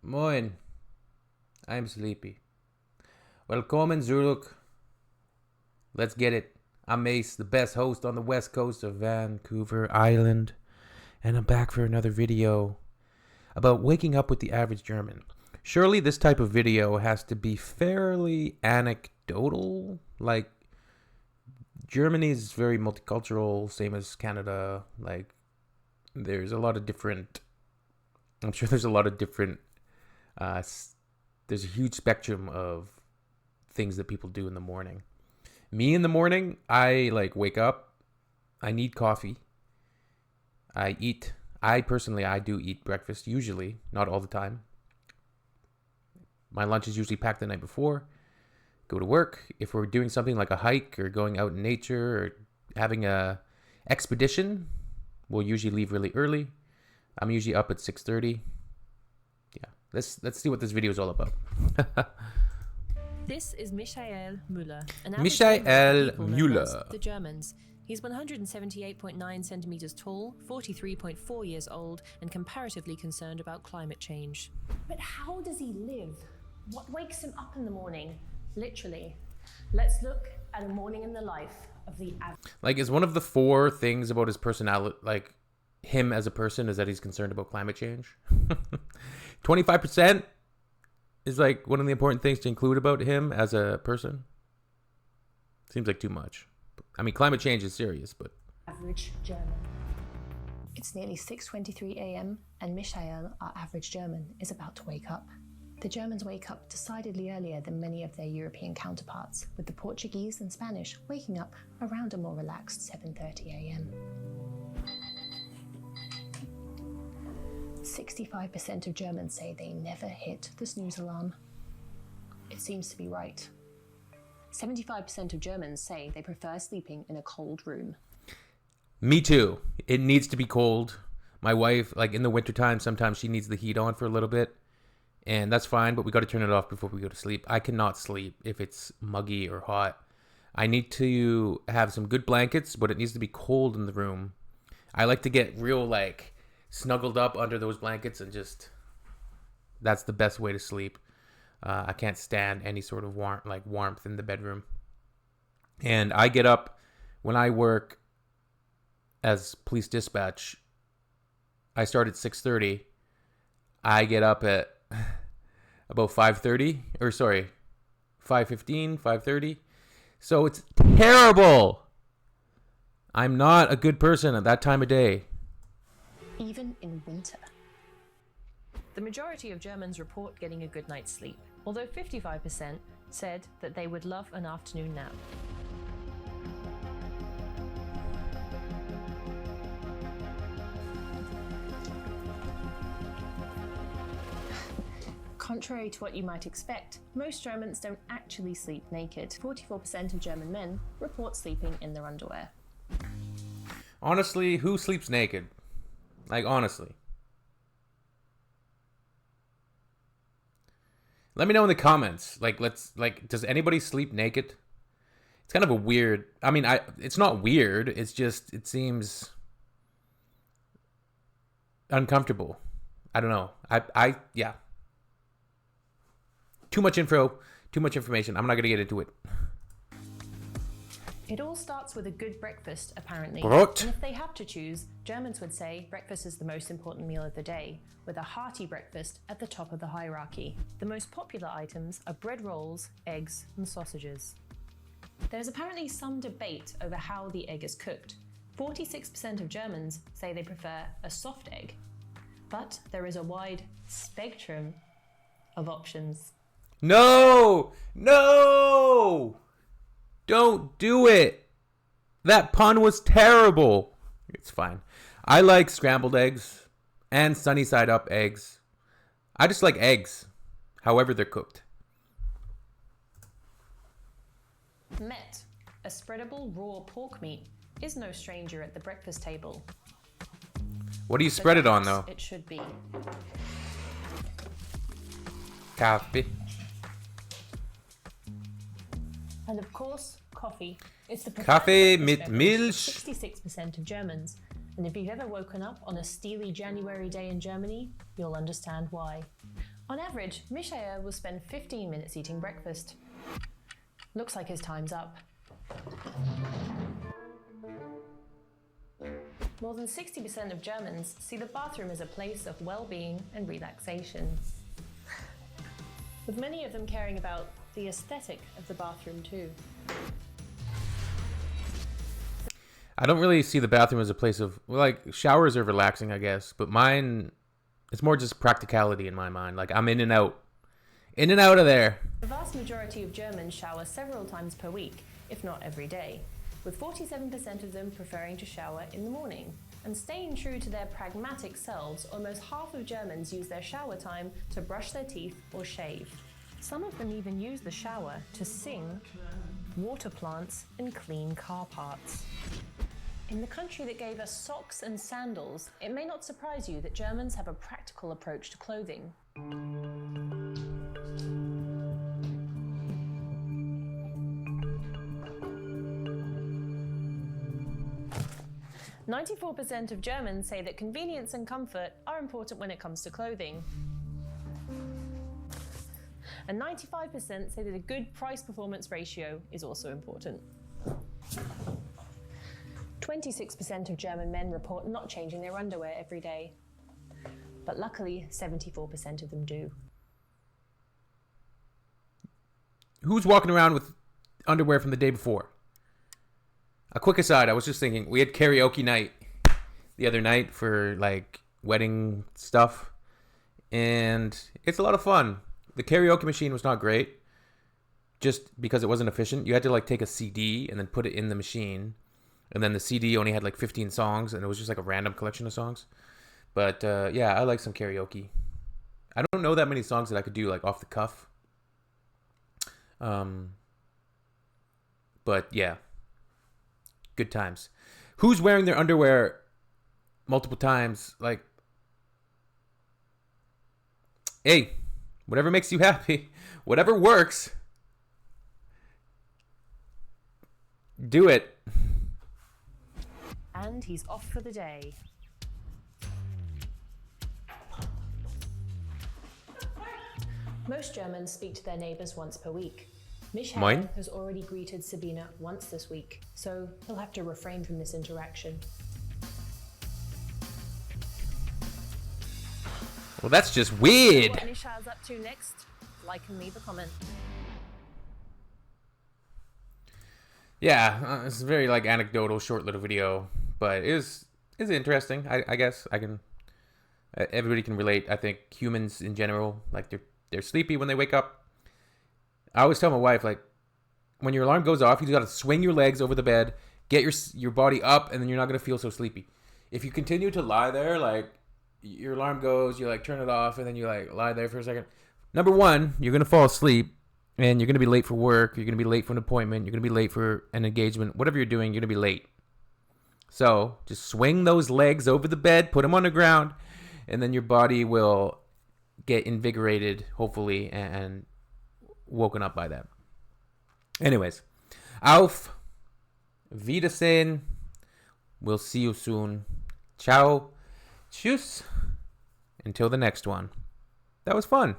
Moin. I'm sleepy. Welcome, Zurich. Let's get it. I'm Ace, the best host on the west coast of Vancouver Island, and I'm back for another video about waking up with the average German. Surely this type of video has to be fairly anecdotal. Like, Germany is very multicultural, same as Canada. Like, there's a lot of different... I'm sure there's a lot of different... there's a huge spectrum of things that people do in the morning. Me in the morning, I wake up. I need coffee. I do eat breakfast, usually, not all the time. My lunch is usually packed the night before. Go to work. If we're doing something like a hike or going out in nature or having a expedition, we'll usually leave really early. I'm usually up at 6:30. Yeah, let's see what this video is all about. This is Michael Müller. Michael Müller. The Germans. He's 178.9 centimeters tall, 43.4 years old, and comparatively concerned about climate change. But how does he live? What wakes him up in the morning? Literally. Let's look at a morning in the life of the average. Is one of the four things about his personality, him as a person, is that he's concerned about climate change. 25% is one of the important things to include about him as a person. Seems like too much. I mean, climate change is serious, but... Average German. It's nearly 6:23 a.m. and Michael, our average German, is about to wake up. The Germans wake up decidedly earlier than many of their European counterparts, with the Portuguese and Spanish waking up around a more relaxed 7:30 a.m. 65% of Germans say they never hit the snooze alarm. It seems to be right. 75% of Germans say they prefer sleeping in a cold room. Me too. It needs to be cold. My wife, in the wintertime, sometimes she needs the heat on for a little bit. And that's fine, but we got to turn it off before we go to sleep. I cannot sleep if it's muggy or hot. I need to have some good blankets, but it needs to be cold in the room. I like to get real, snuggled up under those blankets and just... That's the best way to sleep. I can't stand any sort of warmth in the bedroom. And I get up when I work as police dispatch. I start at 6:30. I get up at about 5:30, 5:15, 5:30. So it's terrible. I'm not a good person at that time of day. Even in winter. The majority of Germans report getting a good night's sleep, although 55% said that they would love an afternoon nap. Contrary to what you might expect, most Germans don't actually sleep naked. 44% of German men report sleeping in their underwear. Honestly, who sleeps naked? Honestly. Let me know in the comments. Does anybody sleep naked? It's kind of a weird... I mean, it's not weird. It's just, it seems uncomfortable. I don't know. Yeah. Too much info, too much information. I'm not going to get into it. It all starts with a good breakfast, apparently. Brot. And if they have to choose, Germans would say breakfast is the most important meal of the day, with a hearty breakfast at the top of the hierarchy. The most popular items are bread rolls, eggs, and sausages. There's apparently some debate over how the egg is cooked. 46% of Germans say they prefer a soft egg, but there is a wide spectrum of options. No! No! Don't do it! That pun was terrible. It's fine. I like scrambled eggs and sunny side up eggs. I just like eggs, however they're cooked. Met, a spreadable raw pork meat, is no stranger at the breakfast table. What do you spread it on, though? It should be. Coffee. And of course, coffee. It's the Kaffee preferred mit breakfast Milch. beverage of 66% of Germans. And if you've ever woken up on a steely January day in Germany, you'll understand why. On average, Mishael will spend 15 minutes eating breakfast. Looks like his time's up. More than 60% of Germans see the bathroom as a place of well-being and relaxation, with many of them caring about the aesthetic of the bathroom too. I don't really see the bathroom as a place of, like, showers are relaxing, I guess, but mine, it's more just practicality in my mind. Like, I'm in and out of there. The vast majority of Germans shower several times per week, if not every day, with 47% of them preferring to shower in the morning. And staying true to their pragmatic selves, almost half of Germans use their shower time to brush their teeth or shave. Some of them even use the shower to sing, water plants, and clean car parts. In the country that gave us socks and sandals, it may not surprise you that Germans have a practical approach to clothing. 94% of Germans say that convenience and comfort are important when it comes to clothing. And 95% say that a good price-performance ratio is also important. 26% of German men report not changing their underwear every day. But luckily, 74% of them do. Who's walking around with underwear from the day before? A quick aside, I was just thinking, we had karaoke night the other night for, like, wedding stuff. And it's a lot of fun. The karaoke machine was not great, just because it wasn't efficient. You had to, like, take a CD and then put it in the machine. And then the CD only had, like, 15 songs, and it was just, like, a random collection of songs. But, yeah, I like some karaoke. I don't know that many songs that I could do, like, off the cuff. But, yeah. Good times. Who's wearing their underwear multiple times? Like, hey, whatever makes you happy, whatever works, do it. And he's off for the day. Most Germans speak to their neighbours once per week. Michael Moin. has already greeted Sabina once this week, so he'll have to refrain from this interaction. Well, that's just weird. What Michel's up to next? Like and leave a comment. Yeah, it's a very, like, anecdotal, short little video, but it is interesting. I guess I can. Everybody can relate. I think humans in general, like, they're sleepy when they wake up. I always tell my wife, like, when your alarm goes off, you just got to swing your legs over the bed, get your body up, and then you're not going to feel so sleepy. If you continue to lie there, like, your alarm goes, you, like, turn it off, and then you, like, lie there for a second. Number one, you're going to fall asleep, and you're going to be late for work, you're going to be late for an appointment, you're going to be late for an engagement. Whatever you're doing, you're going to be late. So just swing those legs over the bed, put them on the ground, and then your body will get invigorated, hopefully, and woken up by that. Anyways, auf Wiedersehen. We'll see you soon. Ciao. Tschüss. Until the next one. That was fun.